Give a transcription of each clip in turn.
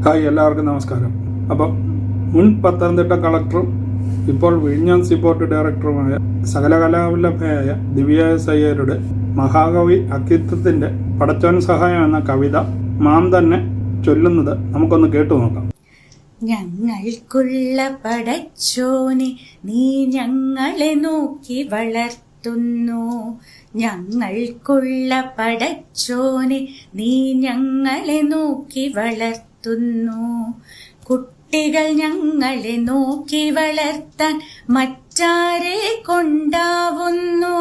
Hi, എല്ലാവർക്കും നമസ്കാരം. അപ്പോൾ മുൻ പത്തനംതിട്ട കളക്ടറും ഇപ്പോൾ വിഴിഞ്ഞം സീപോർട്ട് ഡയറക്ടറുമായ സകലകലാവല്ലഭയായ ദിവ്യ എസ് അയ്യരുടെ മഹാകവി അക്കിത്തത്തിൻ്റെ പടച്ചോൻ സഹായം എന്ന കവിത മാം തന്നെ ചൊല്ലുന്നത് നമുക്കൊന്ന് കേട്ടു നോക്കാം. ഞങ്ങൾക്കുള്ള പടച്ചോനെ നീ ഞങ്ങളെ നോക്കി വളർത്തുന്നു. ഞങ്ങൾക്കുള്ള പടച്ചോനെ നീ ഞങ്ങളെ നോക്കി വളർത്തുന്നു. കുട്ടികൾ ഞങ്ങളെ നോക്കി വളർത്താൻ മറ്റാരെ കൊണ്ടാവുന്നു.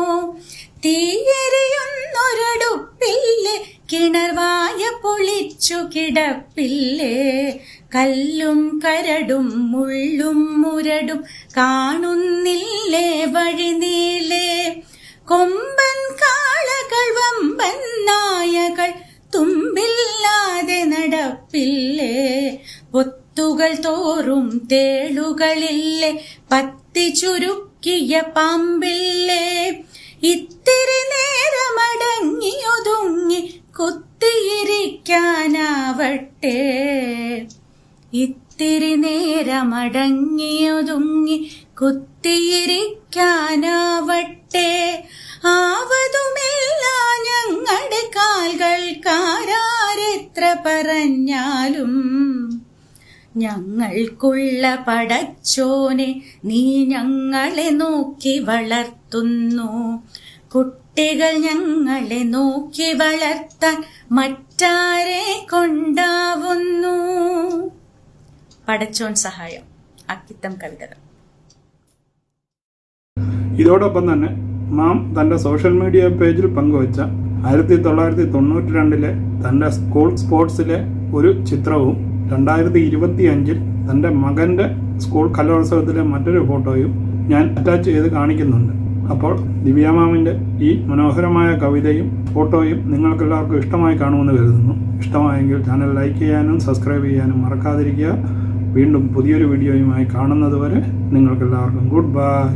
തീയെറിയുന്നൊരടുപ്പില്ലേ, കിണർവായ പൊളിച്ചു കിടപ്പില്ലേ. കല്ലും കരടും മുള്ളും മുരടും കാണുന്നില്ലേ വഴിനീളേ. കൊമ്പൻ കാളകൾ വമ്പൻ നായകൾ തുമ്പില്ലാതെ നടപ്പില്ലേ. പൊത്തുകൾ തോറും തേളുകളില്ലേ, പത്തി ചുരുക്കിയ പാമ്പില്ലേ. ഇത്തിരി നേരമടങ്ങി ഒതുങ്ങി കുത്തിയിരിക്കാനാവട്ടെ. ഇത്തിരി നേരമടങ്ങി ഒതുങ്ങി കുത്തിയിരിക്കാനാവട്ടെ. ആവതുമില്ല ഞങ്ങളുടെ കാൽകൾക്കാരെത്ര പറഞ്ഞാലും. ഞങ്ങൾക്കുള്ള പടച്ചോനെ നീ ഞങ്ങളെ നോക്കി വളർത്തുന്നു. കുട്ടികൾ ഞങ്ങളെ നോക്കി വളർത്താൻ മറ്റാരെ കൊണ്ടാവുന്നു. പടച്ചോൻ സഹായം. അക്കിത്തം കവിതകൾ. ഇതോടൊപ്പം തന്നെ മാം തൻ്റെ സോഷ്യൽ മീഡിയ പേജിൽ പങ്കുവച്ച 1992 തൻ്റെ സ്കൂൾ സ്പോർട്സിലെ ഒരു ചിത്രവും 2025 തൻ്റെ മകൻ്റെ സ്കൂൾ കലോത്സവത്തിലെ മറ്റൊരു ഫോട്ടോയും ഞാൻ അറ്റാച്ച് ചെയ്ത് കാണിക്കുന്നുണ്ട്. അപ്പോൾ ദിവ്യ മാമിൻ്റെ ഈ മനോഹരമായ കവിതയും ഫോട്ടോയും നിങ്ങൾക്കെല്ലാവർക്കും ഇഷ്ടമായി കാണുമെന്ന് കരുതുന്നു. ഇഷ്ടമായെങ്കിൽ ചാനൽ ലൈക്ക് ചെയ്യാനും സബ്സ്ക്രൈബ് ചെയ്യാനും മറക്കാതിരിക്കുക. വീണ്ടും പുതിയൊരു വീഡിയോയുമായി കാണുന്നത് വരെ നിങ്ങൾക്കെല്ലാവർക്കും ഗുഡ് ബൈ.